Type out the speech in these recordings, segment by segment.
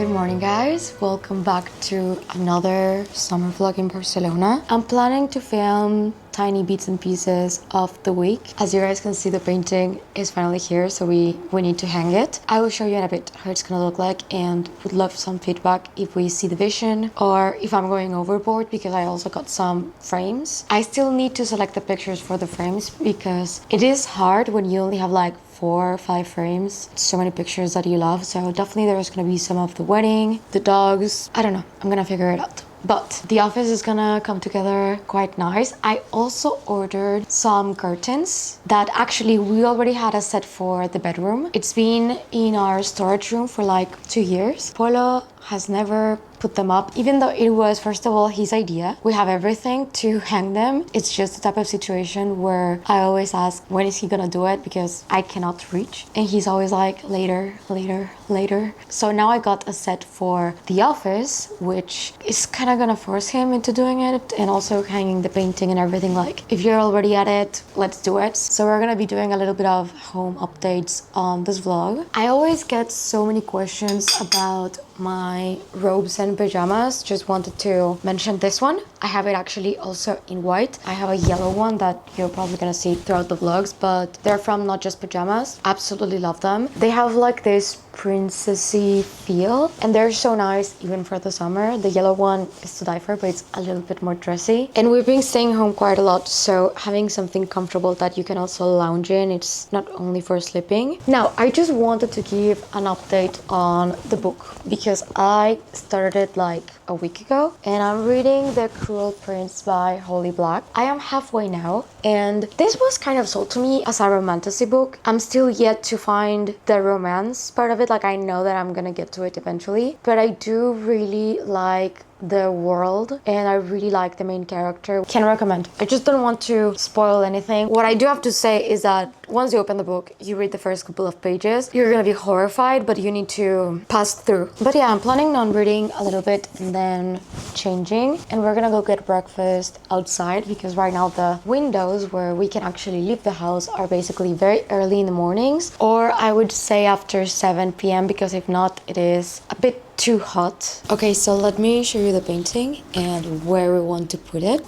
Good morning guys, welcome back to another summer vlog in Barcelona. I'm planning to film tiny bits and pieces of the week. As you guys can see, the painting is finally here, so we need to hang it. I will show you in a bit how it's gonna look like and would love some feedback if we see the vision or if I'm going overboard, because I also got some frames. I still need to select the pictures for the frames because it is hard when you only have like 4 or 5 frames, so many pictures that you love. So definitely there's gonna be some of the wedding, the dogs, I don't know, I'm gonna figure it out. But the office is gonna come together quite nice. I also ordered some curtains that actually we already had a set for the bedroom. It's been in our storage room for like 2 years. Polo has never put them up, even though it was, first of all, his idea. We have everything to hang them. It's just the type of situation where I always ask, when is he gonna do it? Because I cannot reach. And he's always like, later, later, later. So now I got a set for the office, which is kind of gonna force him into doing it, and also hanging the painting and everything. Like, if you're already at it, let's do it. So we're gonna be doing a little bit of home updates on this vlog. I always get so many questions about my robes and pajamas. Just wanted to mention this one. I have it actually also in white. I have a yellow one that you're probably gonna see throughout the vlogs, but they're from Not Just Pajamas. Absolutely love them. They have like this princessy feel and they're so nice even for the summer. The yellow one is to die for, but it's a little bit more dressy. And we've been staying home quite a lot, so having something comfortable that you can also lounge in, it's not only for sleeping. Now, I just wanted to give an update on the book because I started it like a week ago and I'm reading The Cruel Prince by Holly Black. I am halfway now and this was kind of sold to me as a romantasy book. I'm still yet to find the romance part of it. Like, I know that I'm gonna get to it eventually, but I do really like the world and I really like the main character. Can recommend. I just don't want to spoil anything. What I do have to say is that once you open the book, you read the first couple of pages, you're gonna be horrified, but you need to pass through. But yeah, I'm planning on reading a little bit and then changing, and we're gonna go get breakfast outside because right now the windows where we can actually leave the house are basically very early in the mornings, or I would say after 7 p.m. because if not, it is a bit too hot. Okay, so let me show you the painting and where we want to put it.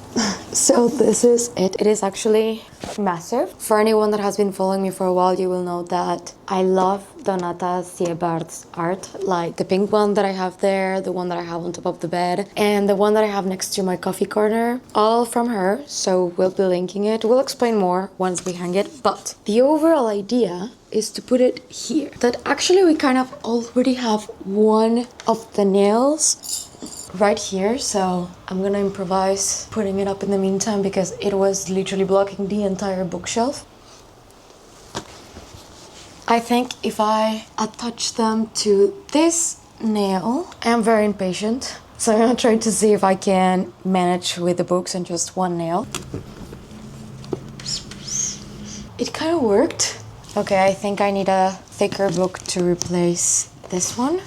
So this is it. It is actually massive. For anyone that has been following me for a while, you will know that I love Donata Ziebarth's art, like the pink one that I have there, the one that I have on top of the bed, and the one that I have next to my coffee corner, all from her. So we'll be linking it. We'll explain more once we hang it, but the overall idea is to put it here. That actually we kind of already have one of the nails right here, so I'm gonna improvise putting it up in the meantime because it was literally blocking the entire bookshelf. I think if I attach them to this nail, I'm very impatient, so I'm gonna try to see if I can manage with the books and just one nail. It kind of worked. Okay, I think I need a thicker book to replace this one.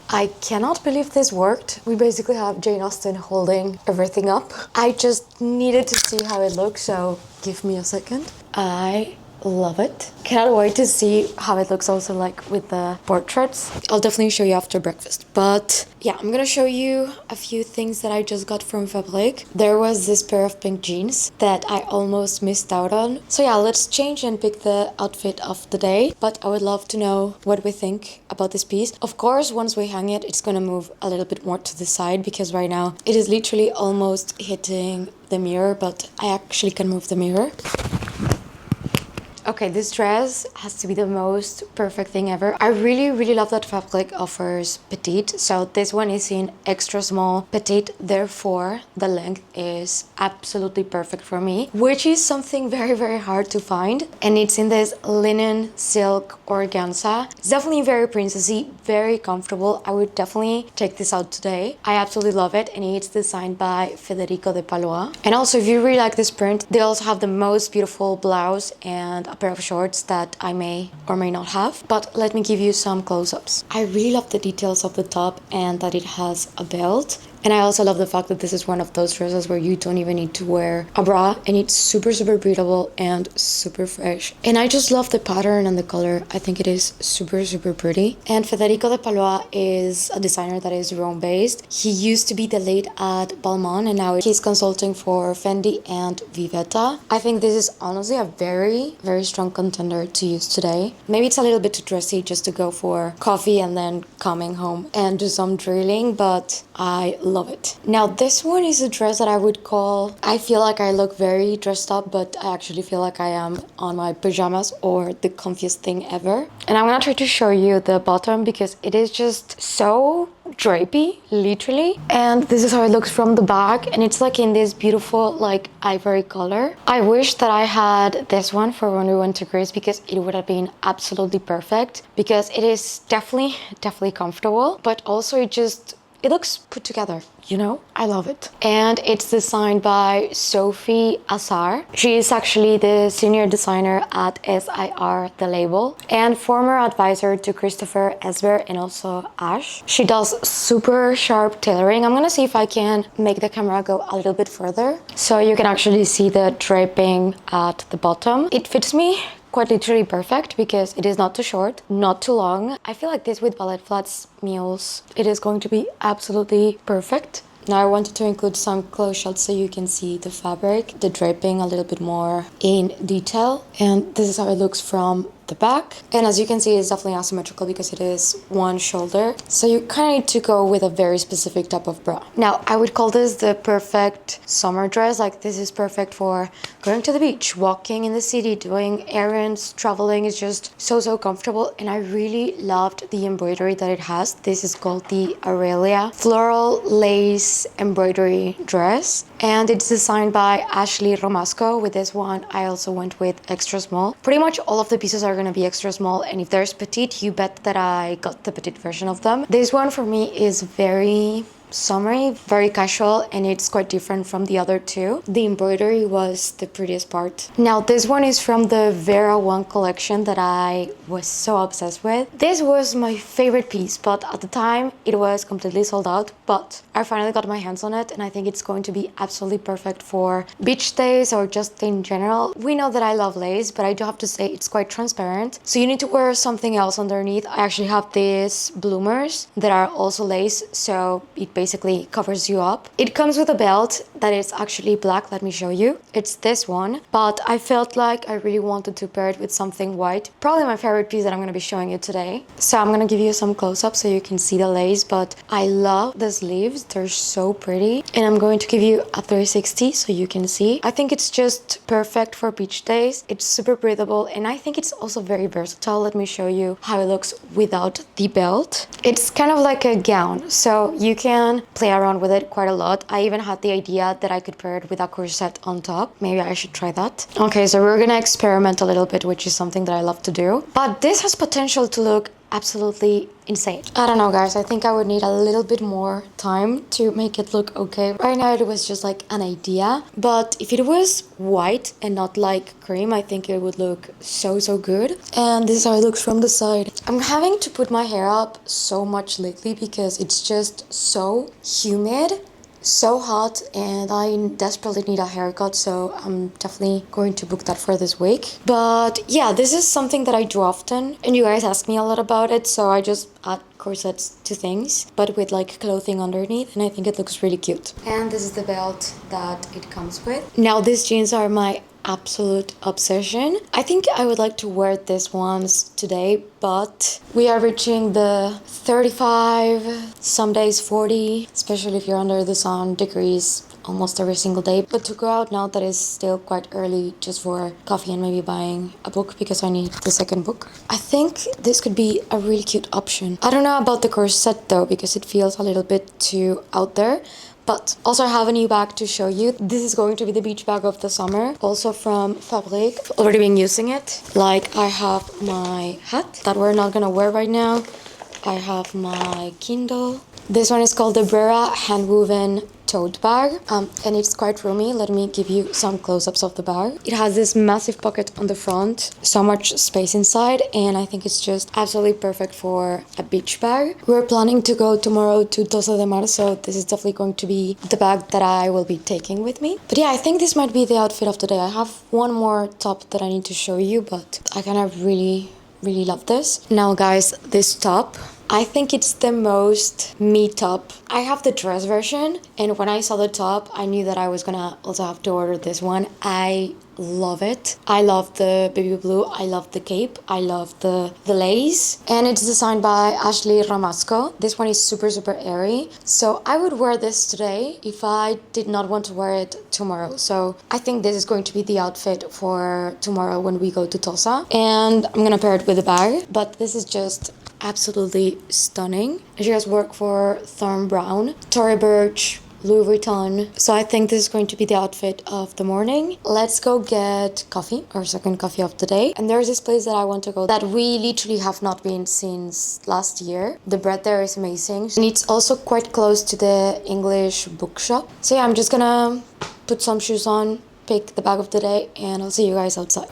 I cannot believe this worked. We basically have Jane Austen holding everything up. I just needed to see how it looks, so give me a second. I love it. Cannot wait to see how it looks also like with the portraits. I'll definitely show you after breakfast. But yeah, I'm gonna show you a few things that I just got from Fabrique. There was this pair of pink jeans that I almost missed out on. So yeah, let's change and pick the outfit of the day. But I would love to know what we think about this piece. Of course, once we hang it, it's gonna move a little bit more to the side because right now it is literally almost hitting the mirror, but I actually can move the mirror. Okay, this dress has to be the most perfect thing ever. I really love that Fabrique offers petite. So this one is in extra small petite, therefore the length is absolutely perfect for me, which is something very hard to find. And it's in this linen silk organza. It's definitely very princessy, very comfortable. I would definitely take this out today. I absolutely love it, and it's designed by Federico de Palois. And also, if you really like this print, they also have the most beautiful blouse and a pair of shorts that I may or may not have, but let me give you some close-ups. I really love the details of the top and that it has a belt, And I also love the fact that this is one of those dresses where you don't even need to wear a bra, and it's super, super breathable and super fresh. And I just love the pattern and the color. I think it is super, super pretty. And Federico de Palois is a designer that is Rome based. He used to be the lead at Balmain, and now he's consulting for Fendi and Vivetta. I think this is honestly a very, very strong contender to use today. Maybe it's a little bit too dressy just to go for coffee and then coming home and do some drilling, but I love it. Now this one is a dress that I would call, I feel like I look very dressed up, but I actually feel like I am on my pajamas or the comfiest thing ever. And I'm gonna try to show you the bottom because it is just so drapey, literally. And this is how it looks from the back, and it's like in this beautiful like ivory color. I wish that I had this one for when we went to Greece because it would have been absolutely perfect, because it is definitely comfortable, but also it looks put together, you know? I love it. And it's designed by Sophie Azar. She is actually the senior designer at SIR, the label, and former advisor to Christopher Esber and also Ash. She does super sharp tailoring. I'm gonna see if I can make the camera go a little bit further so you can actually see the draping at the bottom. It fits me quite literally perfect because it is not too short, not too long. I feel like this with ballet flats mules, it is going to be absolutely perfect. Now I wanted to include some close shots so you can see the fabric, the draping a little bit more in detail. And this is how it looks from the back. And as you can see, it's definitely asymmetrical because it is one shoulder. So you kind of need to go with a very specific type of bra. Now, I would call this the perfect summer dress. Like this is perfect for going to the beach, walking in the city, doing errands, traveling. Is just so comfortable. And I really loved the embroidery that it has. This is called the Aurelia floral lace embroidery dress. And it's designed by Ashley Romasco. With this one, I also went with extra small. Pretty much all of the pieces are gonna be extra small, and if there's petite, you bet that I got the petite version of them. This one for me is very summery, very casual, and it's quite different from the other two. The embroidery was the prettiest part. Now this one is from the Vera Wang Collection that I was so obsessed with. This was my favorite piece, but at the time it was completely sold out, but I finally got my hands on it, and I think it's going to be absolutely perfect for beach days or just in general. We know that I love lace, but I do have to say it's quite transparent, so you need to wear something else underneath. I actually have these bloomers that are also lace, so it basically covers you up. It comes with a belt that is actually black. Let me show you. It's this one, but I felt like I really wanted to pair it with something white. Probably my favorite piece that I'm going to be showing you today. So I'm going to give you some close-up so you can see the lace, but I love the sleeves. They're so pretty. And I'm going to give you a 360 so you can see. I think it's just perfect for beach days. It's super breathable, and I think it's also very versatile. Let me show you how it looks without the belt. It's kind of like a gown, so you can play around with it quite a lot. I even had the idea that I could pair it with a corset on top. Maybe I should try that. Okay, so we're gonna experiment a little bit, which is something that I love to do. But this has potential to look absolutely insane. I don't know, guys. I think I would need a little bit more time to make it look okay. Right now it was just like an idea, but if it was white and not like cream, I think it would look so good. And this is how it looks from the side. I'm having to put my hair up so much lately because it's just so humid, so hot, and I desperately need a haircut, so I'm definitely going to book that for this week. But yeah, this is something that I do often, and you guys ask me a lot about it, so I just add corsets to things, but with like clothing underneath, and I think it looks really cute. And this is the belt that it comes with. Now these jeans are my absolute obsession. I think I would like to wear these ones today, but we are reaching the 35, some days 40, especially if you're under the sun, degrees almost every single day. But to go out now, that is still quite early, just for coffee and maybe buying a book because I need the second book. I think this could be a really cute option. I don't know about the corset though, because it feels a little bit too out there. But also I have a new bag to show you. This is going to be the beach bag of the summer, also from Fabrique. Already been using it. Like, I have my hat that we're not gonna wear right now. I have my Kindle. This one is called the Vera handwoven tote bag, and it's quite roomy. Let me give you some close-ups of the bag. It has this massive pocket on the front, so much space inside, and I think it's just absolutely perfect for a beach bag. We're planning to go tomorrow to Tossa de Mar, so this is definitely going to be the bag that I will be taking with me. But yeah, I think this might be the outfit of the day. I have one more top that I need to show you, but I kind of really love this. Now guys, this top, I think it's the most me top. I have the dress version, and when I saw the top, I knew that I was gonna also have to order this one. I love it. I love the baby blue. I love the cape. I love the lace, and it's designed by Ashley Ramasco. This one is super airy, so I would wear this today if I did not want to wear it tomorrow. So I think this is going to be the outfit for tomorrow when we go to Tossa, and I'm gonna pair it with a bag. But this is just absolutely stunning. She has work for Thorn Brown, Tory Burch, Louis Vuitton. So I think this is going to be the outfit of the morning. Let's go get coffee, our second coffee of the day. And there's this place that I want to go that we literally have not been since last year. The bread there is amazing, and it's also quite close to the English bookshop. So yeah, I'm just gonna put some shoes on, pick the bag of the day, and I'll see you guys outside.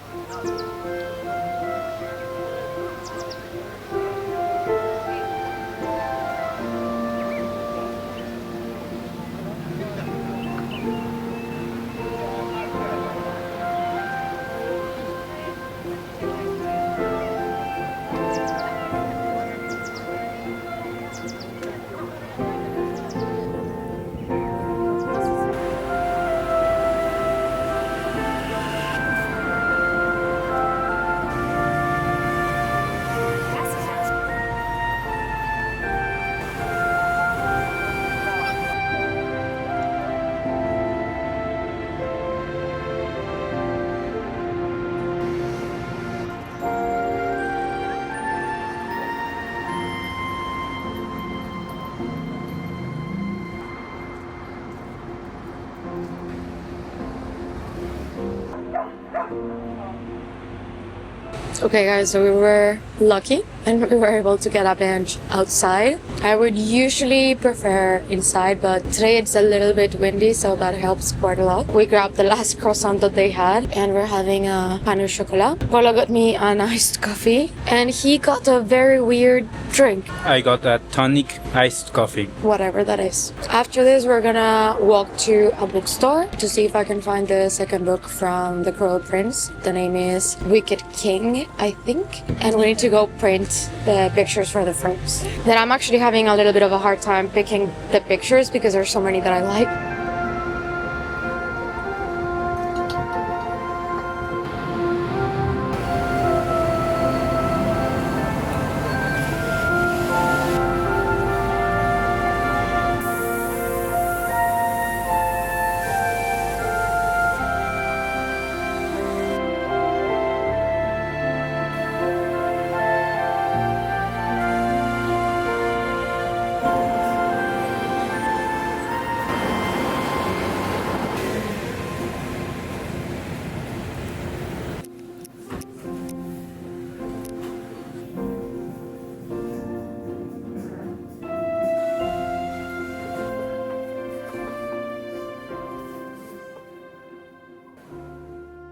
Okay guys, so we were lucky and we were able to get a bench outside. I would usually prefer inside, but today it's a little bit windy, so that helps quite a lot. We grabbed the last croissant that they had, and we're having a pain au chocolat. Polo got me an iced coffee, and he got a very weird drink. I got a tonic iced coffee. Whatever that is. After this, we're gonna walk to a bookstore to see if I can find the second book from the Cruel Prince. The name is Wicked King, I think. And we need to go print the pictures for the frames. Then I'm actually having a little bit of a hard time picking the pictures because there's so many that I like.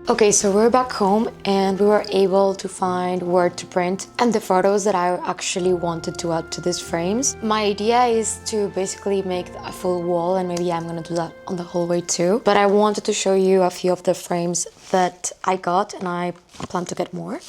Okay, so we're back home and we were able to find where to print and the photos that I actually wanted to add to these frames. My idea is to basically make a full wall, and maybe I'm gonna do that on the hallway too. But I wanted to show you a few of the frames that I got, and I plan to get more.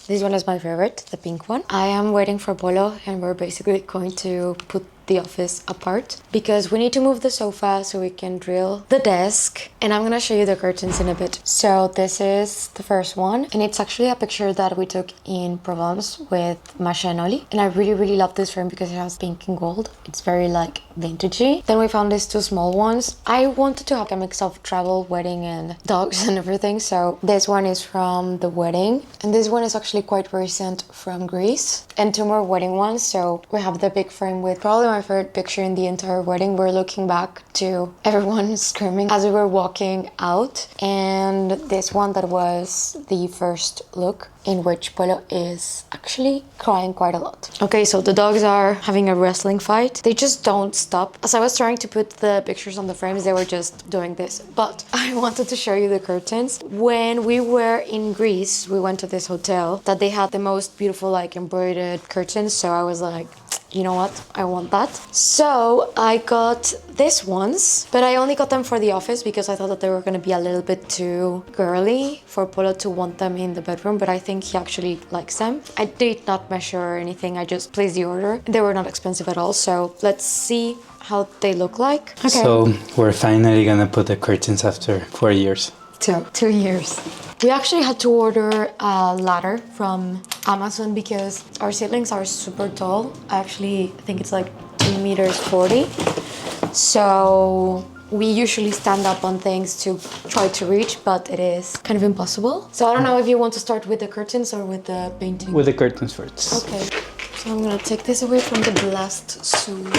This one is my favorite, the pink one. I am waiting for Polo, and we're basically going to put the office apart because we need to move the sofa so we can drill the desk, and I'm gonna show you the curtains in a bit. So this is the first one, and it's actually a picture that we took in Provence with Masha and Oli, and I really love this frame because it has pink and gold. It's very like vintagey. Then we found these two small ones. I wanted to have a mix of travel, wedding, and dogs and everything, so this one is from the wedding, and this one is actually quite recent from Greece, and two more wedding ones. So we have the big frame with probably my my favorite picture in the entire wedding. We're looking back to everyone screaming as we were walking out, and this one that was the first look in which Polo is actually crying quite a lot. Okay, so the dogs are having a wrestling fight. They just don't stop. As I was trying to put the pictures on the frames, they were just doing this. But I wanted to show you the curtains. When we were in Greece, we went to this hotel that they had the most beautiful like embroidered curtains. So I was like, you know what, I want that. So I got these ones, but I only got them for the office because I thought that they were gonna be a little bit too girly for Polo to want them in the bedroom, but I think he actually likes them. I did not measure or anything, I just placed the order. They were not expensive at all, so let's see how they look like. Okay. So we're finally gonna put the curtains after 4 years. 2 years. We actually had to order a ladder from Amazon because our ceilings are super tall. I actually think it's like 2 meters 40. So we usually stand up on things to try to reach, but it is kind of impossible. So I don't know if you want to start with the curtains or with the painting. With the curtains first. Okay. So I'm gonna take this away from the blast soon.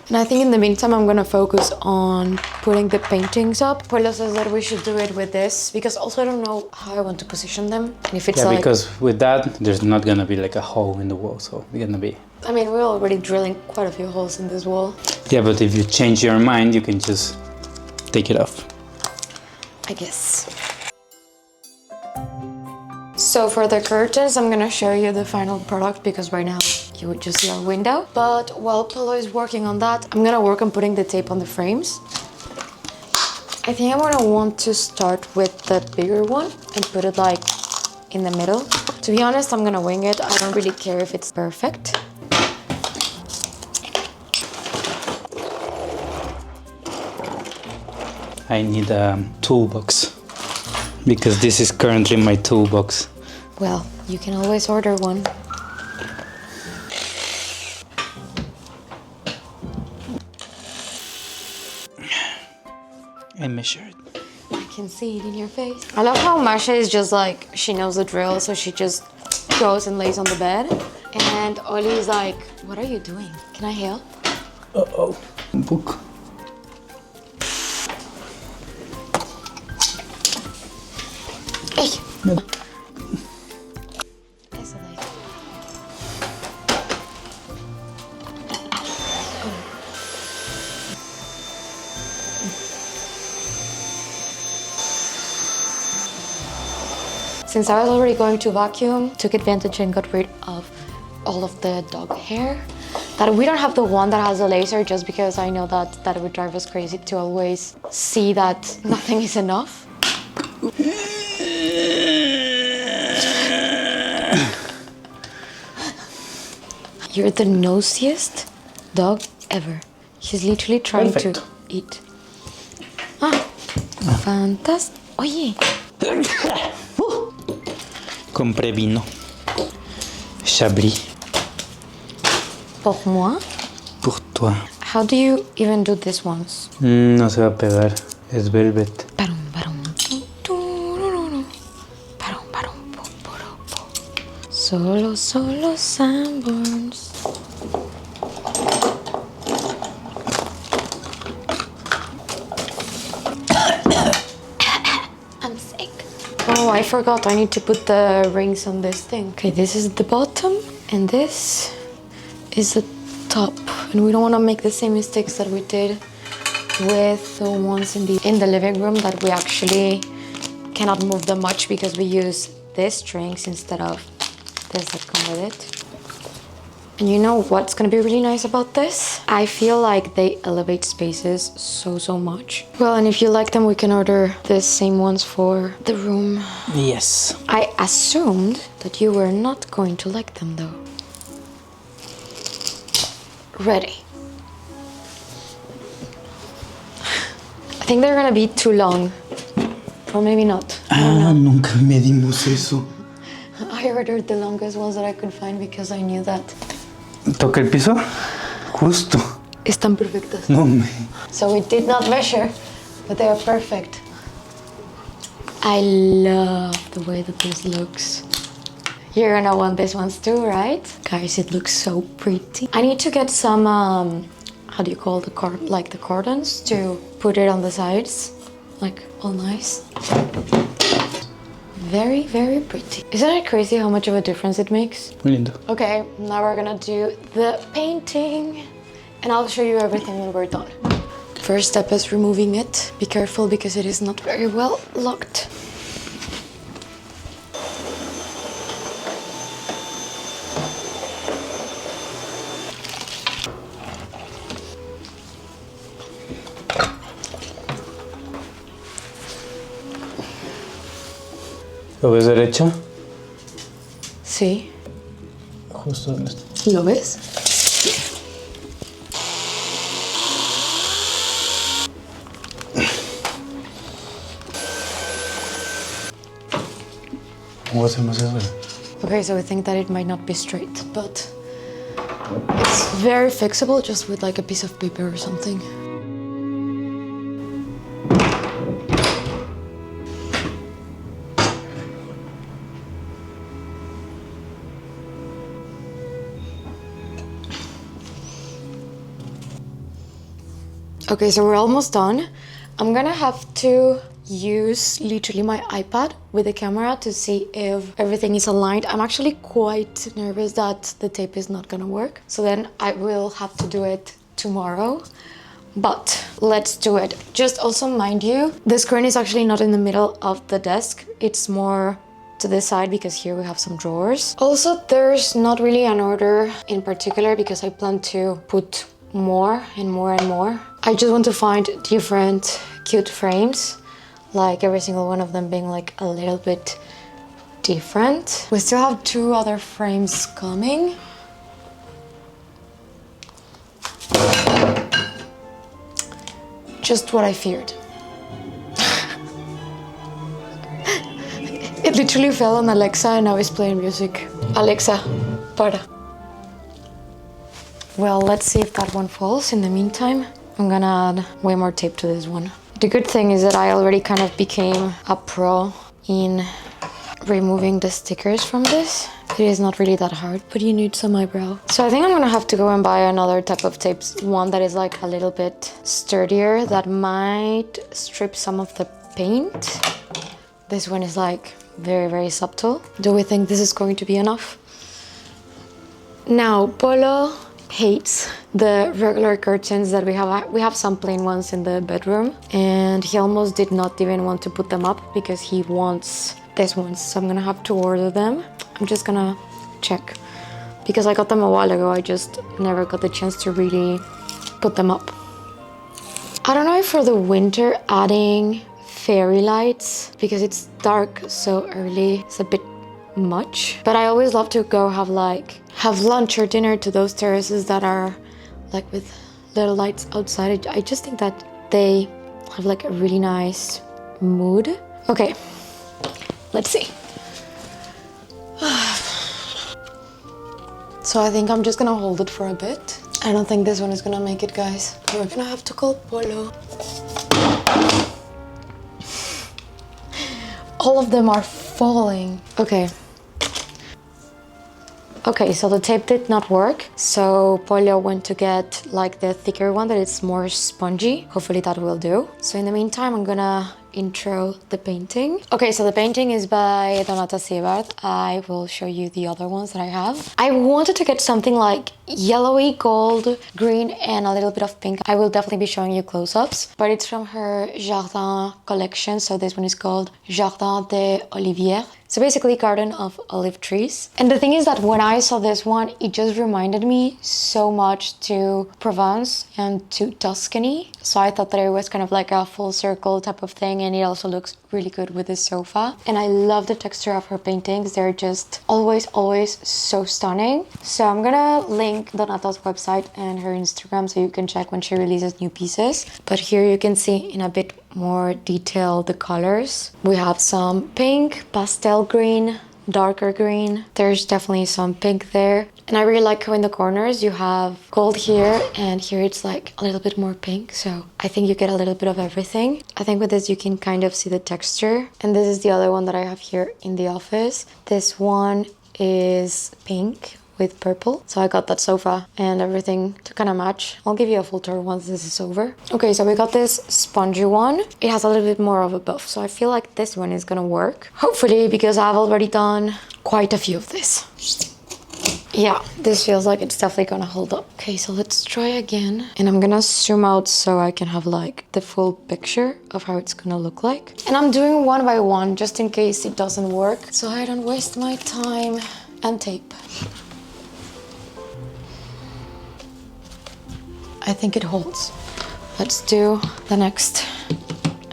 And I think in the meantime, I'm gonna focus on putting the paintings up. Polo says that we should do it with this because also I don't know how I want to position them. And if it's Yeah, like... because with that, there's not gonna be like a hole in the wall, so it's gonna be... I mean, we're already drilling quite a few holes in this wall. Yeah, but if you change your mind, you can just take it off. I guess. So for the curtains, I'm gonna show you the final product because right now you would just see our window. But while Polo is working on that, I'm gonna work on putting the tape on the frames. I think I'm gonna want to start with the bigger one and put it like in the middle. To be honest, I'm gonna wing it. I don't really care if it's perfect. I need a toolbox because this is currently my toolbox. Well, you can always order one. I measured. I can see it in your face. I love how Masha is just like, she knows the drill, so she just goes and lays on the bed. And Oli is like, what are you doing? Can I help? Uh-oh. Book. Hey! No. Eso de ahí. Since I was already going to vacuum, took advantage and got rid of all of the dog hair. That we don't have the one that has a laser just because I know that would drive us crazy to always see that nothing is enough. You're the nosiest dog ever. He's literally trying Perfect. to eat. Ah, fantastic. Oye. Compré vino. Chablis. Pour moi? Pour toi. How do you even do this ones? No se va a pegar. Es velvet. Parum, parum, turururu. Parum, parum, pu, puru, pu. Solo Sanborns. I'm sick. Oh, I forgot. I need to put the rings on this thing. Okay, this is the bottom, and this is the top. And we don't want to make the same mistakes that we did with the ones in the living room, that we actually cannot move them much because we use these strings instead of this that come with it. And you know what's gonna be really nice about this? I feel like they elevate spaces so much. Well, and if you like them, we can order the same ones for the room. Yes. I assumed that you were not going to like them though. Ready. I think they're gonna be too long. Or maybe not. Nunca medimos eso. I ordered the longest ones that I could find because I knew that. ¿Toca el piso? Justo. Están perfectas. No me... So we did not measure, but they are perfect. I love the way that this looks. You're gonna want these ones too, right? Guys, it looks so pretty. I need to get some, how do you call the the cordons to put it on the sides. Like, all nice. Very, very pretty. Isn't it crazy how much of a difference it makes? Muy lindo. Okay, now we're gonna do the painting and I'll show you everything when we're done. First step is removing it. Be careful because it is not very well locked. ¿Lo ves derecho? Sí. Justo donde está. ¿Lo ves? ¿Cómo hacemos eso? Okay, so I think that it might not be straight, but it's very fixable just with like a piece of paper or something. Okay, so we're almost done. I'm gonna have to use literally my iPad with the camera to see if everything is aligned. I'm actually quite nervous that the tape is not gonna work. So then I will have to do it tomorrow. But let's do it. Just also mind you, the screen is actually not in the middle of the desk. It's more to this side because here we have some drawers. Also, there's not really an order in particular because I plan to put more and more and more. I just want to find different cute frames, like every single one of them being like a little bit different. We still have 2 other frames coming. Just what I feared. It literally fell on Alexa and now it's playing music. Alexa, para. Well, let's see if that one falls. In the meantime, I'm gonna add way more tape to this one. The good thing is that I already kind of became a pro in removing the stickers from this. It is not really that hard, but you need some eyebrow. So I think I'm gonna have to go and buy another type of tape, one that is like a little bit sturdier, that might strip some of the paint. This one is like very, very subtle. Do we think this is going to be enough? Now, Polo hates the regular curtains that we have. We have some plain ones in the bedroom and he almost did not even want to put them up because he wants these ones. So I'm gonna have to order them. I'm just gonna check because I got them a while ago. I just never got the chance to really put them up. I don't know if for the winter adding fairy lights because it's dark so early is a bit much, but I always love to go have lunch or dinner to those terraces that are like with little lights outside. I just think that they have like a really nice mood. Okay, let's see. So I think I'm just gonna hold it for a bit. I don't think this one is gonna make it, guys. We're gonna have to call Polo. All of them are falling. Okay, so the tape did not work. So Polio went to get like the thicker one that is more spongy. Hopefully that will do. So in the meantime, I'm gonna intro the painting. Okay, so the painting is by Ziebarth. I will show you the other ones that I have. I wanted to get something like yellowy, gold, green, and a little bit of pink. I will definitely be showing you close-ups, but it's from her Jardin collection. So this one is called Jardin des Oliviers. So basically garden of olive trees. And the thing is that when I saw this one, it just reminded me so much to Provence and to Tuscany. So I thought that it was kind of like a full circle type of thing, and it also looks really good with this sofa. And I love the texture of her paintings. They're just always so stunning. So I'm gonna link Donata's website and her Instagram so you can check when she releases new pieces. But here you can see in a bit more detail the colors. We have some pink, pastel green, darker green. There's definitely some pink there. And I really like how in the corners you have gold here, and here it's like a little bit more pink. So I think you get a little bit of everything. I think with this you can kind of see the texture. And this is the other one that I have here in the office. This one is pink with purple. So I got that sofa and everything to kind of match. I'll give you a full tour once this is over. Okay, so we got this spongy one. It has a little bit more of a buff, so I feel like this one is gonna work. Hopefully, because I've already done quite a few of this. Yeah, this feels like it's definitely gonna hold up. Okay, so let's try again. And I'm gonna zoom out so I can have like the full picture of how it's gonna look like. And I'm doing one by one just in case it doesn't work, so I don't waste my time and tape. I think it holds. Let's do the next.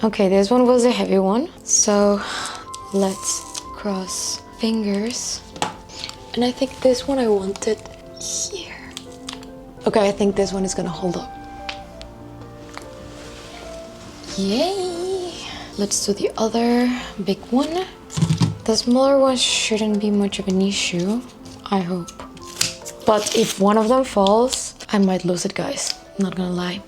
Okay, this one was a heavy one, so let's cross fingers. And I think this one I wanted here. Okay, I think this one is gonna hold up. Yay! Let's do the other big one. The smaller one shouldn't be much of an issue, I hope. But if one of them falls, I might lose it, guys. Not gonna lie.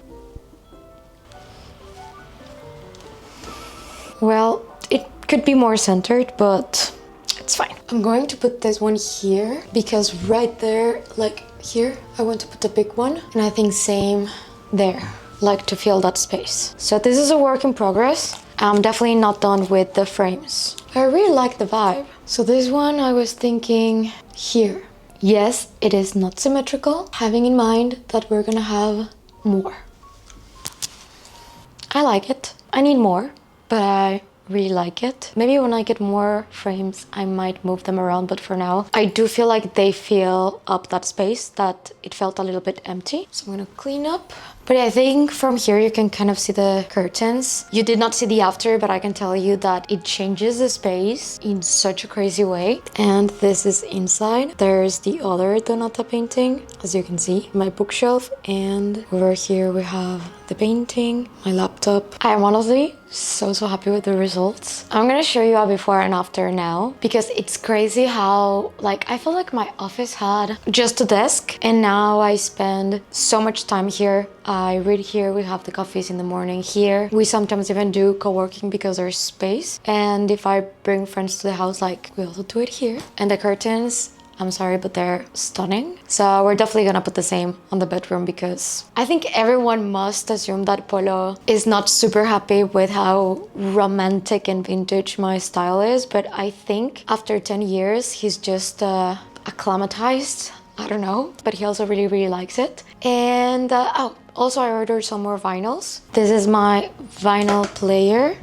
Well, it could be more centered, but it's fine. I'm going to put this one here because right there, like here, I want to put the big one. And I think same there, like to fill that space. So this is a work in progress. I'm definitely not done with the frames. I really like the vibe. So this one I was thinking here. Yes, it is not symmetrical, having in mind that we're gonna have more. I like it. I need more, but I really like it. Maybe when I get more frames, I might move them around, but for now, I do feel like they fill up that space that it felt a little bit empty. So I'm gonna clean up. But I think from here you can kind of see the curtains. You did not see the after, but I can tell you that it changes the space in such a crazy way. And this is inside. There's the other Donata painting, as you can see, my bookshelf. And over here we have the painting, my laptop. I'm honestly so happy with the results. I'm gonna show you a before and after now, because it's crazy how, like, I feel like my office had just a desk and now I spend so much time here. I read here, we have the coffees in the morning here. We sometimes even do co-working because there's space. And if I bring friends to the house, like, we also do it here. And the curtains, I'm sorry, but they're stunning. So we're definitely gonna put the same on the bedroom because I think everyone must assume that Polo is not super happy with how romantic and vintage my style is. But I think after 10 years, he's just acclimatized. I don't know, but he also really likes it. And oh, also I ordered some more vinyls. This is my vinyl player.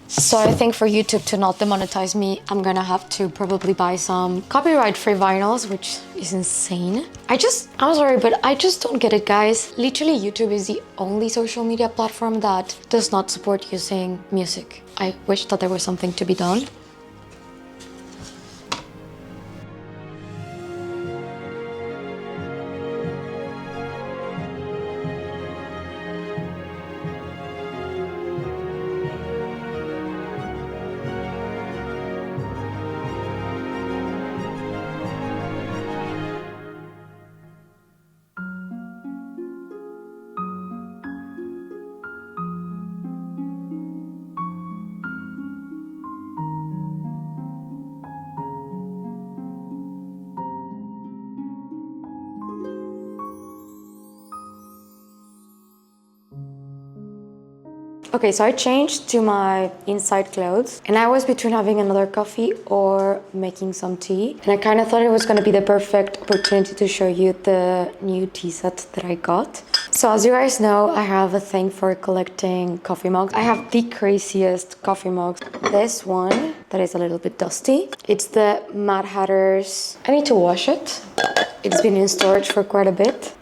So I think for YouTube to not demonetize me, I'm gonna have to probably buy some copyright-free vinyls, which is insane. I'm sorry, but I just don't get it, guys. Literally, YouTube is the only social media platform that does not support using music. I wish that there was something to be done. Okay, so I changed to my inside clothes and I was between having another coffee or making some tea. And I kind of thought it was going to be the perfect opportunity to show you the new tea set that I got. So as you guys know, I have a thing for collecting coffee mugs. I have the craziest coffee mugs. This one that is a little bit dusty. It's the Mad Hatter's. I need to wash it. It's been in storage for quite a bit.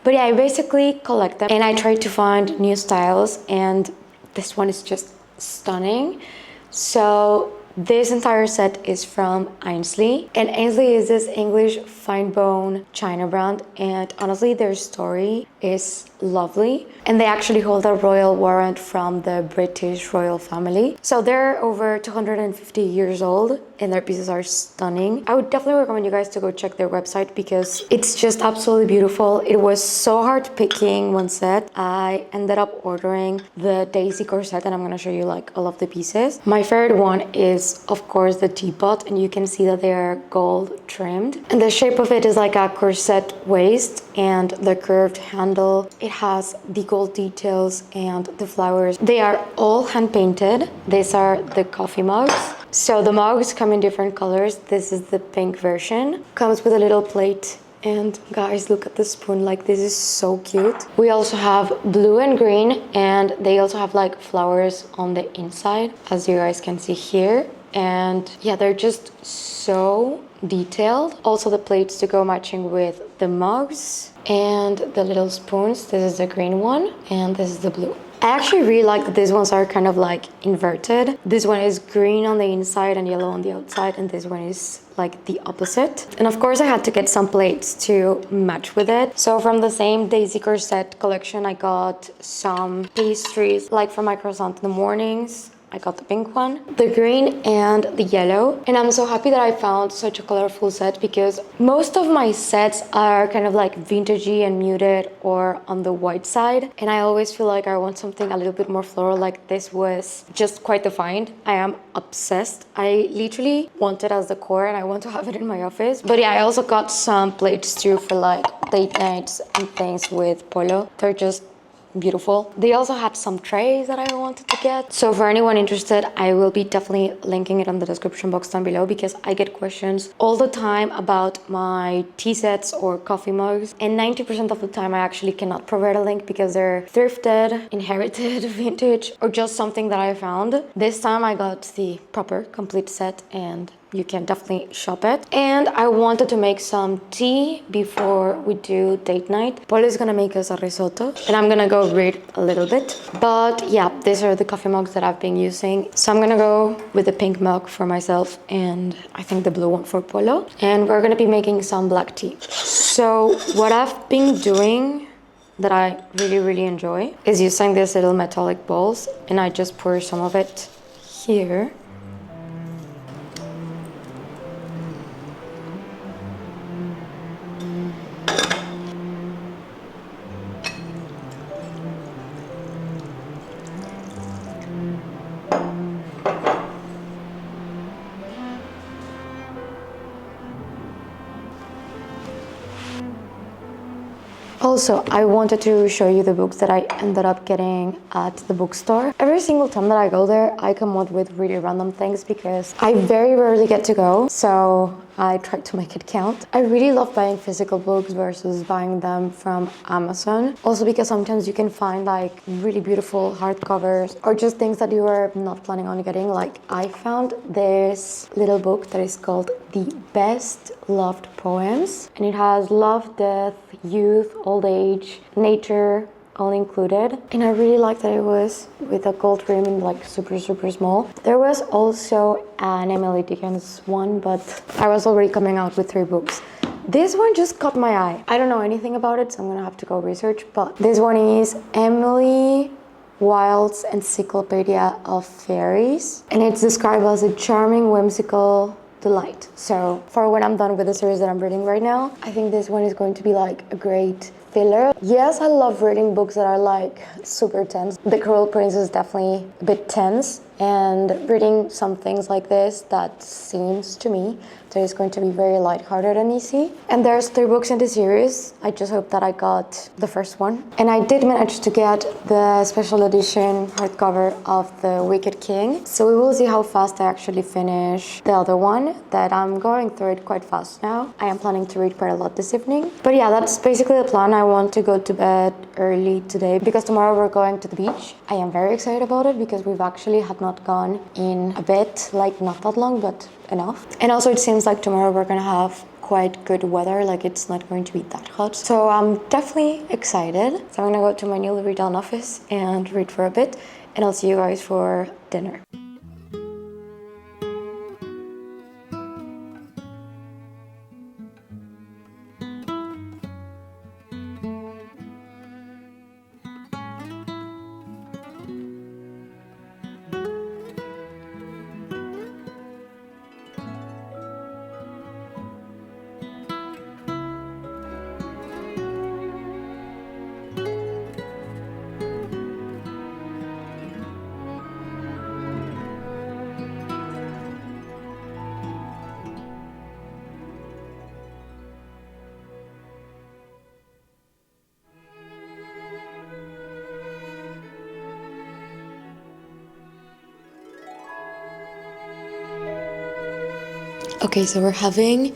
But yeah, I basically collect them and I try to find new styles, and this one is just stunning. So this entire set is from Aynsley, and Aynsley is this English fine bone China brand, and honestly their story is lovely. And they actually hold a royal warrant from the British royal family. So they're over 250 years old and their pieces are stunning. I would definitely recommend you guys to go check their website because it's just absolutely beautiful. It was so hard picking one set. I ended up ordering the Daisy corset and I'm gonna show you like all of the pieces. My favorite one is of course the teapot, and you can see that they are gold trimmed. And the shape of it is like a corset waist, and the curved handle, it has the gold details and the flowers. They are all hand painted. These are the coffee mugs. So the mugs come in different colors. This is the pink version. Comes with a little plate. And guys, look at the spoon, like this is so cute. We also have blue and green, and they also have like flowers on the inside, as you guys can see here. And yeah, they're just so detailed. Also the plates to go matching with the mugs and the little spoons. This is the green one and this is the blue. I actually really like that these ones are kind of like inverted. This one is green on the inside and yellow on the outside, and this one is like the opposite. And of course I had to get some plates to match with it. So from the same Daisy Corset collection, I got some pastries like for my croissant in the mornings. I got the pink one, the green and the yellow. And I'm so happy that I found such a colorful set because most of my sets are kind of like vintagey and muted or on the white side. And I always feel like I want something a little bit more floral. Like this was just quite defined. I am obsessed. I literally want it as decor and I want to have it in my office. But yeah, I also got some plates too for like date nights and things with polo. They're just beautiful. They also had some trays that I wanted to get. So for anyone interested, I will be definitely linking it on the description box down below because I get questions all the time about my tea sets or coffee mugs. And 90% of the time I actually cannot provide a link because they're thrifted, inherited, vintage, or just something that I found. This time I got the proper complete set and you can definitely shop it. And I wanted to make some tea before we do date night. Paul is gonna make us a risotto and I'm gonna go read a little bit. But yeah, these are the coffee mugs that I've been using. So I'm gonna go with the pink mug for myself and I think the blue one for Polo. And we're gonna be making some black tea. So what I've been doing that I really enjoy is using these little metallic bowls, and I just pour some of it here. Also, I wanted to show you the books that I ended up getting at the bookstore. Every single time that I go there, I come up with really random things because I very rarely get to go, so I try to make it count. I really love buying physical books versus buying them from Amazon. Also because sometimes you can find like really beautiful hardcovers or just things that you are not planning on getting. Like I found this little book that is called The Best Loved Poems, and it has love, death, youth, old age, nature, all included. And I really liked that it was with a gold rim and like super small. There was also an Emily Dickinson one, but I was already coming out with 3 books. This one just caught my eye. I don't know anything about it, so I'm gonna have to go research, but this one is Emily Wilde's Encyclopedia of Fairies, and it's described as a charming, whimsical delight. So for when I'm done with the series that I'm reading right now, I think this one is going to be like a great filler. Yes, I love reading books that are like super tense. The Cruel Prince is definitely a bit tense, and reading some things like this that seems to me that is going to be very lighthearted and easy. And there's 3 books in the series. I just hope that I got the first one. And I did manage to get the special edition hardcover of The Wicked King. So we will see how fast I actually finish the other one, that I'm going through it quite fast now. I am planning to read quite a lot this evening. But yeah, that's basically the plan. I want to go to bed early today because tomorrow we're going to the beach. I am very excited about it because we've actually had not gone in a bit, like not that long, but enough. And also it seems like tomorrow we're gonna have quite good weather, like it's not going to be that hot. So I'm definitely excited. So I'm gonna go to my newly redone office and read for a bit, and I'll see you guys for dinner. Okay, so we're having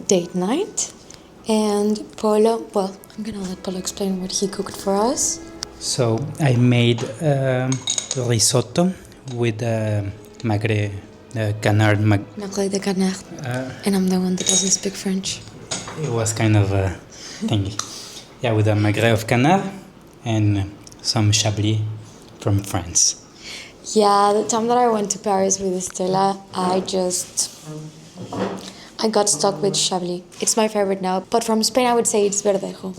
date night, and Polo, well, I'm gonna let Polo explain what he cooked for us. So I made risotto with magre canard. Magret de canard. And I'm the one that doesn't speak French. It was kind of a thingy. Yeah, with a magret of canard and some chablis from France. Yeah, the time that I went to Paris with Estella, I got stuck with Chablis. It's my favorite now, but from Spain I would say it's Verdejo.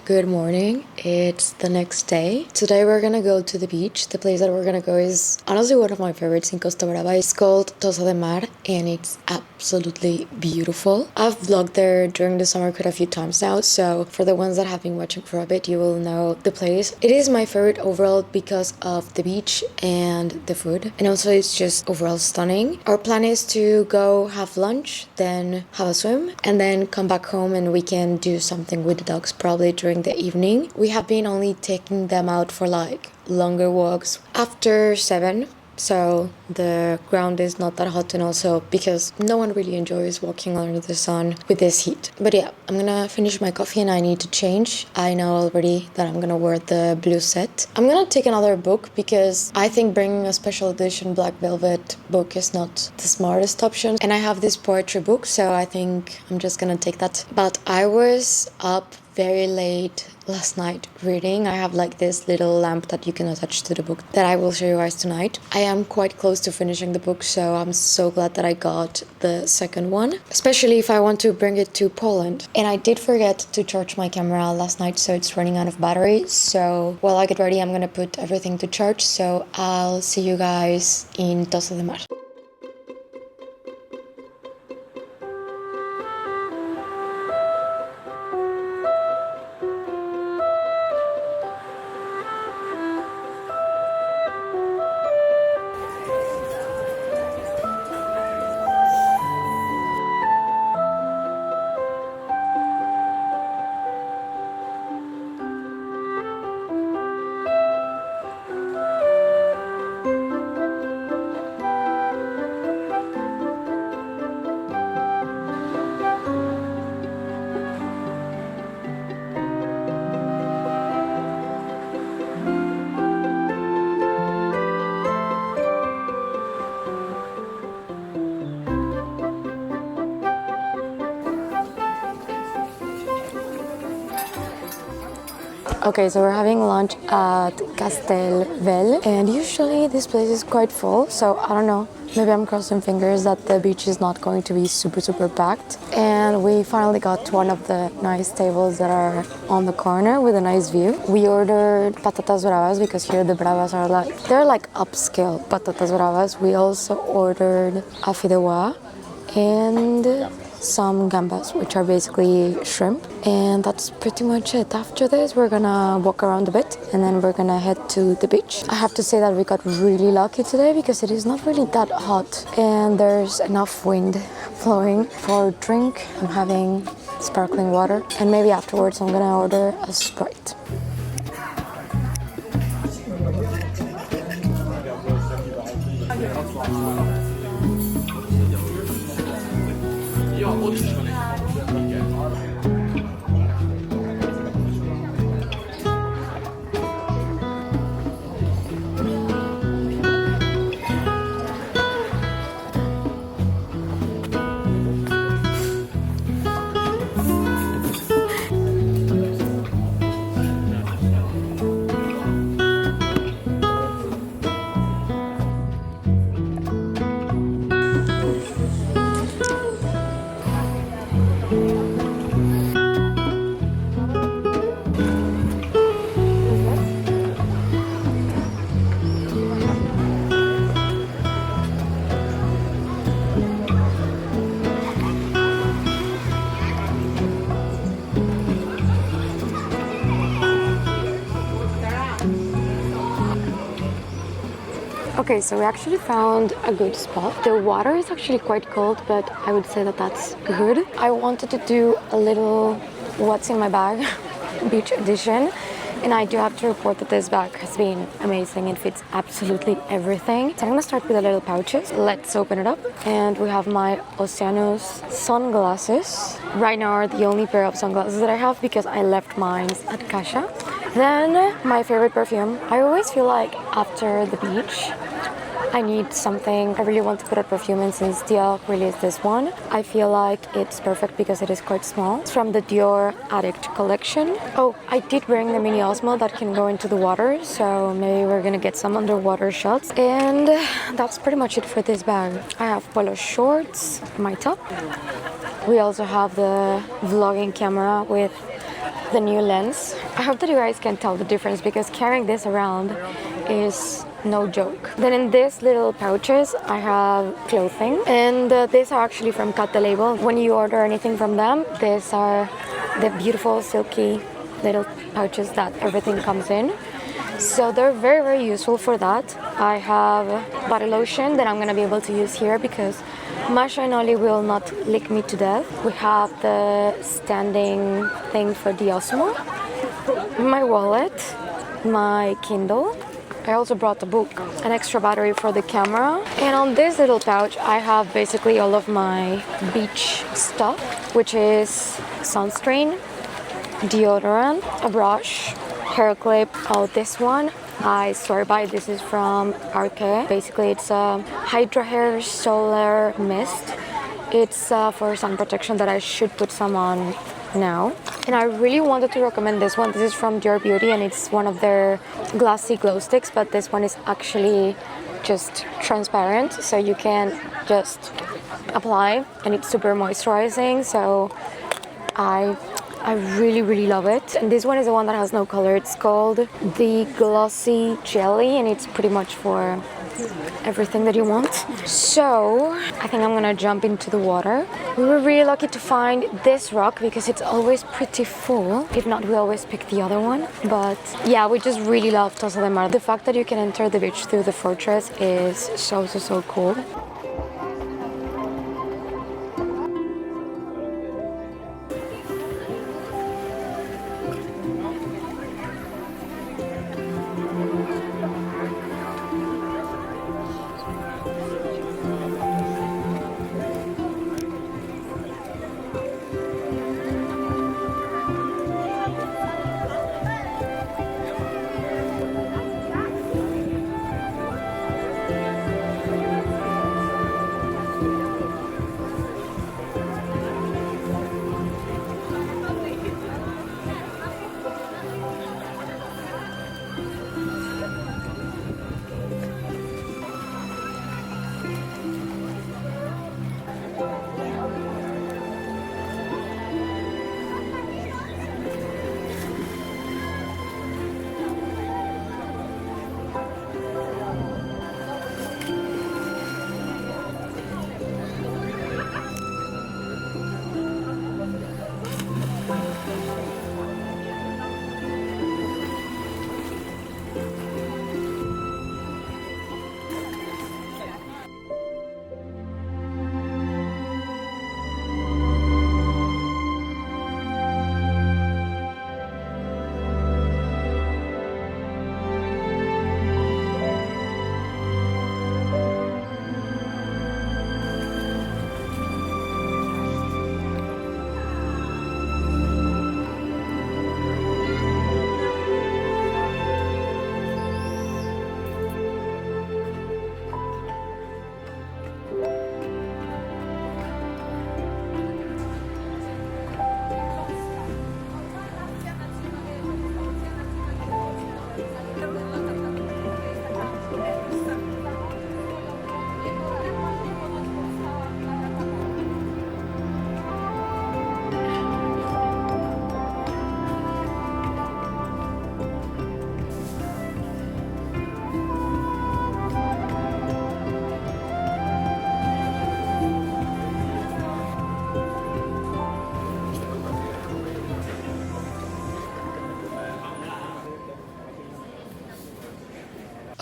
Good morning, it's the next day. Today we're gonna go to the beach. The place that we're gonna go is honestly one of my favorites in Costa Brava. It's called Tossa de Mar and it's absolutely beautiful. I've vlogged there during the summer quite a few times now, so for the ones that have been watching for a bit, you will know the place. It is my favorite overall because of the beach and the food, and also it's just overall stunning. Our plan is to go have lunch, then have a swim, and then come back home and we can do something with the dogs probably during the evening. We have been only taking them out for like longer walks after 7, so the ground is not that hot, and also because no one really enjoys walking under the sun with this heat. But yeah, I'm gonna finish my coffee and I need to change. I know already that I'm gonna wear the blue set. I'm gonna take another book because I think bringing a special edition black velvet book is not the smartest option, and I have this poetry book, so I think I'm just gonna take that. But I was up very late last night reading. I have like this little lamp that you can attach to the book that I will show you guys tonight. I am quite close to finishing the book, so I'm so glad that I got the second one, especially if I want to bring it to Poland. And I did forget to charge my camera last night, so it's running out of battery. So while I get ready, I'm gonna put everything to charge, so I'll see you guys in Tossa de Mar. Okay, so we're having lunch at Castelvel, and usually this place is quite full, so I don't know, maybe I'm crossing fingers that the beach is not going to be super packed. And we finally got one of the nice tables that are on the corner with a nice view. We ordered patatas bravas because here the bravas are they're like upscale patatas bravas. We also ordered a fideuà and some gambas, which are basically shrimp, and that's pretty much it. After this we're gonna walk around a bit and then we're gonna head to the beach. I have to say that we got really lucky today because it is not really that hot and there's enough wind flowing. For drink I'm having sparkling water, and maybe afterwards I'm gonna order a Sprite. Okay, so we actually found a good spot. The water is actually quite cold, but I would say that that's good. I wanted to do a little what's in my bag beach edition, and I do have to report that this bag has been amazing. It fits absolutely everything. So I'm gonna start with the little pouches. Let's open it up. And we have my Oceanus sunglasses. Right now are the only pair of sunglasses that I have because I left mine at Kasha. Then my favorite perfume. I always feel like after the beach I need something. I really want to put a perfume, and since Dior released this one, I feel like it's perfect because it is quite small. It's from the Dior Addict collection. Oh, I did bring the mini Osmo that can go into the water, so maybe we're gonna get some underwater shots. And that's pretty much it for this bag. I have polo shorts, my top. We also have the vlogging camera with the new lens. I hope that you guys can tell the difference because carrying this around is no joke. Then in these little pouches I have clothing, and these are actually from Cut the Label. When you order anything from them, these are the beautiful silky little pouches that everything comes in. So they're very, very useful for that. I have body lotion that I'm gonna be able to use here because Masha and Oli will not lick me to death. We have the standing thing for the Osmo, my wallet, my Kindle. I also brought a book, an extra battery for the camera. And on this little pouch, I have basically all of my beach stuff, which is sunscreen, deodorant, a brush, hair clip. Oh, this one I swear by. This is from Arke. Basically, it's a Hydra Hair Solar Mist. It's for sun protection that I should put some on now. And I really wanted to recommend this one. This is from Dior Beauty, and it's one of their glassy glow sticks, but this one is actually just transparent, so you can just apply, and it's super moisturizing. So I really, really love it. And this one is the one that has no color. It's called the Glossy Jelly, and it's pretty much for everything that you want. So I think I'm gonna jump into the water. We were really lucky to find this rock because it's always pretty full. If not, we always pick the other one. But yeah, we just really love Tossa de Mar. The fact that you can enter the beach through the fortress is so cool.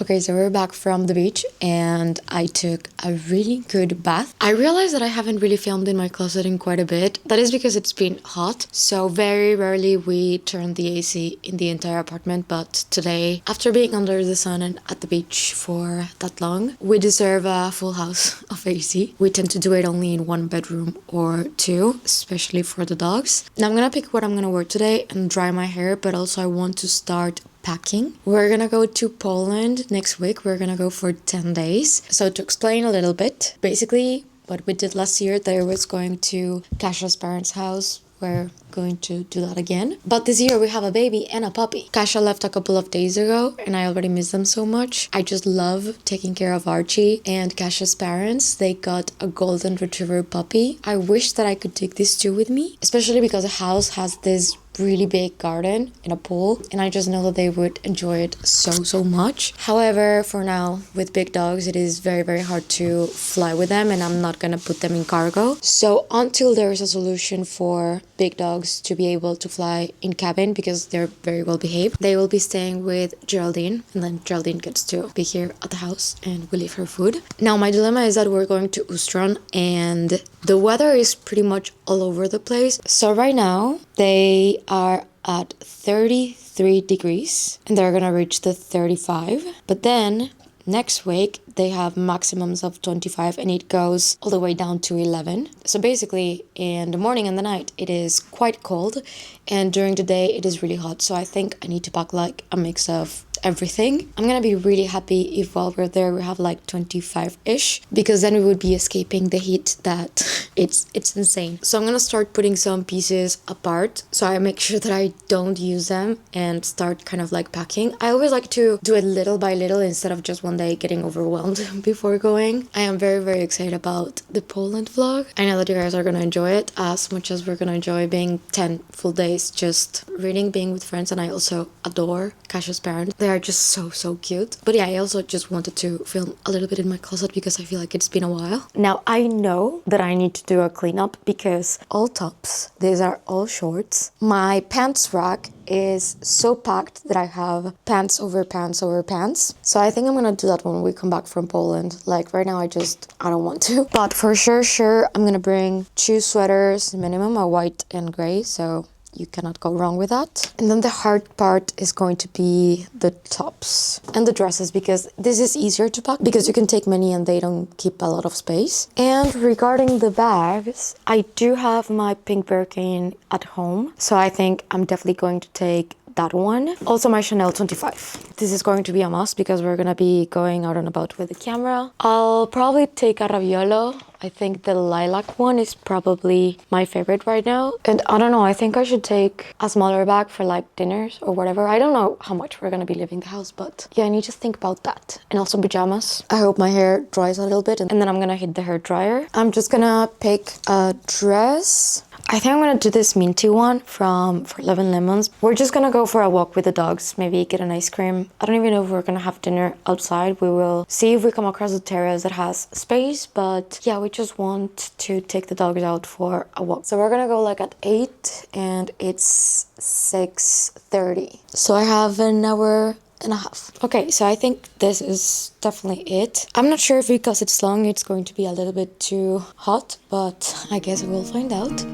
Okay, so we're back from the beach and I took a really good bath. I realized that I haven't really filmed in my closet in quite a bit. That is because it's been hot, so very rarely we turn the AC in the entire apartment, but today, after being under the sun and at the beach for that long, we deserve a full house of AC. We tend to do it only in one bedroom or two, especially for the dogs. Now I'm gonna pick what I'm gonna wear today and dry my hair, but also I want to start packing. We're gonna go to Poland next week. We're gonna go for 10 days. So to explain a little bit, basically what we did last year, there was going to Kasia's parents' house. We're going to do that again. But this year we have a baby and a puppy. Kasia left a couple of days ago and I already miss them so much. I just love taking care of Archie, and Kasia's parents, they got a golden retriever puppy. I wish that I could take these two with me, especially because the house has this really big garden and a pool, and I just know that they would enjoy it so much. However, for now, with big dogs, it is very hard to fly with them, and I'm not gonna put them in cargo. So until there is a solution for big dogs to be able to fly in cabin, because they're very well behaved, they will be staying with Geraldine, and then Geraldine gets to be here at the house and we leave her food. Now my dilemma is that we're going to Ustron and the weather is pretty much all over the place. So right now they are at 33 degrees and they're gonna reach the 35, but then next week they have maximums of 25 and it goes all the way down to 11. So basically in the morning and the night it is quite cold, and during the day it is really hot. So I think I need to pack like a mix of everything. I'm gonna be really happy if while we're there we have like 25-ish, because then we would be escaping the heat that it's insane. So I'm gonna start putting some pieces apart so I make sure that I don't use them and start kind of like packing. I always like to do it little by little instead of just one day getting overwhelmed before going. I am very excited about the Poland vlog. I know that you guys are gonna enjoy it as much as we're gonna enjoy being 10 full days just reading, being with friends, and I also adore Kasia's parents. They are just so cute. But yeah, I also just wanted to film a little bit in my closet because I feel like it's been a while. Now I know that I need to do a cleanup because all tops, these are all shorts. My pants rack is so packed that I have pants over pants over pants. So I think I'm gonna do that when we come back from Poland. Like right now I don't want to. But for sure I'm gonna bring 2 sweaters minimum, a white and gray, so you cannot go wrong with that. And then the hard part is going to be the tops and the dresses, because this is easier to pack because you can take many and they don't keep a lot of space. And regarding the bags, I do have my pink Birkin at home, so I think I'm definitely going to take that one. Also my Chanel 25. This is going to be a must because we're gonna be going out and about with the camera. I'll probably take a Raviolo. I think the lilac one is probably my favorite right now. And I don't know, I think I should take a smaller bag for like dinners or whatever. I don't know how much we're gonna be leaving the house, but yeah, I need to think about that. And also pajamas. I hope my hair dries a little bit and then I'm gonna hit the hair dryer. I'm just gonna pick a dress. I think I'm gonna do this minty one from For 11 Lemons. We're just gonna go for a walk with the dogs, maybe get an ice cream. I don't even know if we're gonna have dinner outside. We will see if we come across a terrace that has space, but yeah, we just want to take the dogs out for a walk. So we're gonna go like at 8 and it's 6:30. So I have an hour and a half. Okay, so I think this is definitely it. I'm not sure if because it's long it's going to be a little bit too hot, but I guess we'll find out.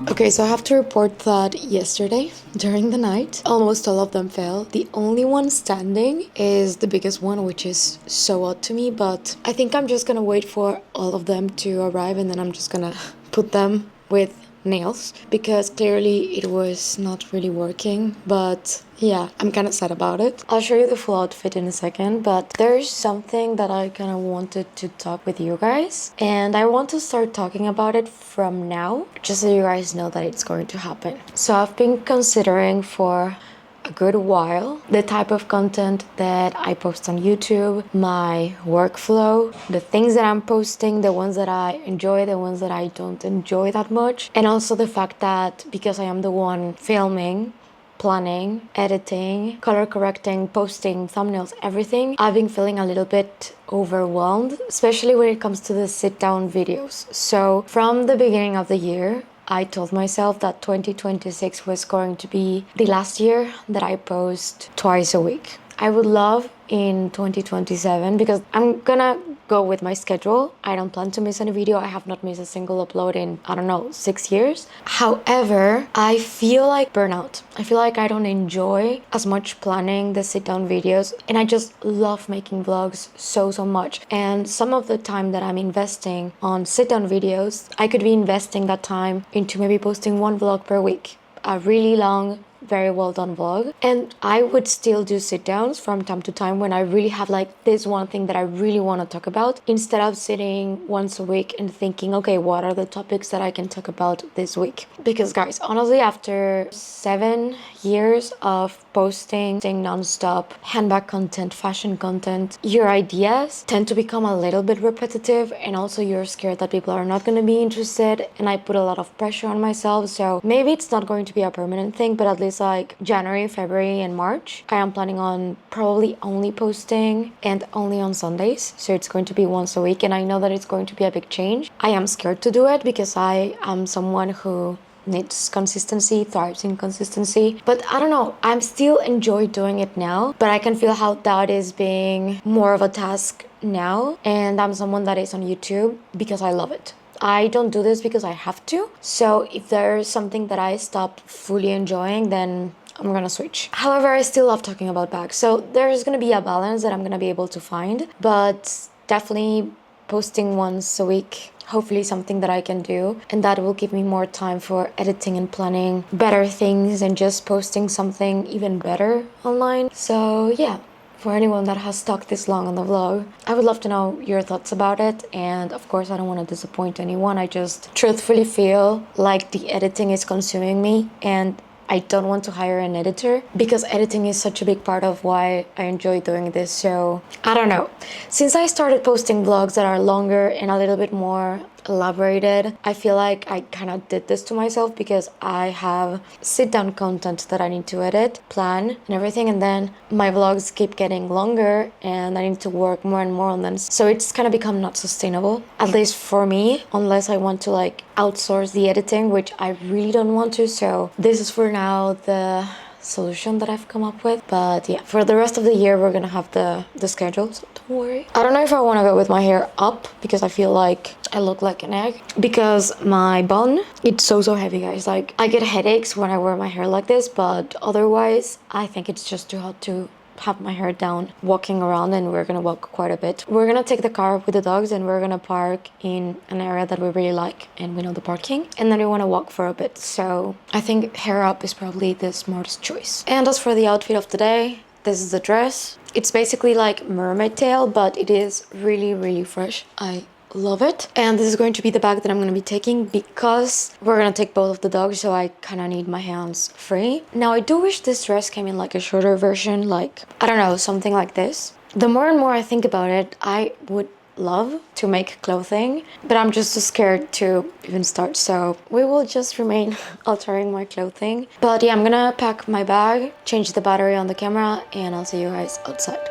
Okay, so I have to report that yesterday, during the night, almost all of them fell. The only one standing is the biggest one, which is so odd to me, but I think I'm just gonna wait for all of them to arrive and then I'm just gonna put them with nails because clearly it was not really working. But yeah, I'm kind of sad about it. I'll show you the full outfit in a second, but there's something that I kind of wanted to talk with you guys, and I want to start talking about it from now, just so you guys know that it's going to happen. So I've been considering for a good while the type of content that I post on YouTube, my workflow, the things that I'm posting, the ones that I enjoy, the ones that I don't enjoy that much, and also the fact that because I am the one filming, planning, editing, color correcting, posting, thumbnails, everything, I've been feeling a little bit overwhelmed, especially when it comes to the sit down videos. So from the beginning of the year, I told myself that 2026 was going to be the last year that I post twice a week. I would love in 2027, because I'm gonna go with my schedule. I don't plan to miss any video. I have not missed a single upload in, I don't know, 6 years. However, I feel like burnout. I feel like I don't enjoy as much planning the sit down videos, and I just love making vlogs so much. And some of the time that I'm investing on sit down videos, I could be investing that time into maybe posting one vlog per week, a really long, very well done vlog. And I would still do sit downs from time to time when I really have like this one thing that I really want to talk about, instead of sitting once a week and thinking, okay, what are the topics that I can talk about this week? Because guys, honestly, after 7 years of posting non-stop handbag content, fashion content, your ideas tend to become a little bit repetitive, and also you're scared that people are not going to be interested, and I put a lot of pressure on myself. So maybe it's not going to be a permanent thing, but at least like January, February, and March, I am planning on probably only posting and only on Sundays. So it's going to be once a week, and I know that it's going to be a big change. I am scared to do it because I am someone who needs consistency, thrives in consistency. But I don't know, I'm still enjoy doing it now, but I can feel how that is being more of a task now. And I'm someone that is on YouTube because I love it. I don't do this because I have to. So if there's something that I stop fully enjoying, then I'm gonna switch. However, I still love talking about bags. So there's gonna be a balance that I'm gonna be able to find, but definitely posting once a week, hopefully something that I can do, and that will give me more time for editing and planning better things and just posting something even better online. So yeah, for anyone that has stuck this long on the vlog, I would love to know your thoughts about it. And of course, I don't want to disappoint anyone. I just truthfully feel like the editing is consuming me, and I don't want to hire an editor because editing is such a big part of why I enjoy doing this. So I don't know. Since I started posting vlogs that are longer and a little bit more elaborated, I feel like I kind of did this to myself because I have sit down content that I need to edit, plan, and everything, and then my vlogs keep getting longer and I need to work more and more on them. So it's kind of become not sustainable, at least for me, unless I want to like outsource the editing, which I really don't want to. So this is for now the solution that I've come up with. But yeah, for the rest of the year we're gonna have the schedule, so don't worry. I don't know if I want to go with my hair up because I feel like I look like an egg, because my bun, it's so heavy, guys. Like, I get headaches when I wear my hair like this, but otherwise I think it's just too hot to have my hair down walking around, and we're gonna walk quite a bit. We're gonna take the car with the dogs and we're gonna park in an area that we really like and we know the parking, and then we want to walk for a bit. So I think hair up is probably the smartest choice. And as for the outfit of today, this is the dress. It's basically like mermaid tail, but it is really fresh. I love it. And this is going to be the bag that I'm going to be taking because we're going to take both of the dogs, so I kind of need my hands free. Now, I do wish this dress came in like a shorter version, like, I don't know, something like this. The more and more I think about it, I would love to make clothing, but I'm just too scared to even start, so we will just remain altering my clothing. But yeah, I'm gonna pack my bag, change the battery on the camera, and I'll see you guys outside.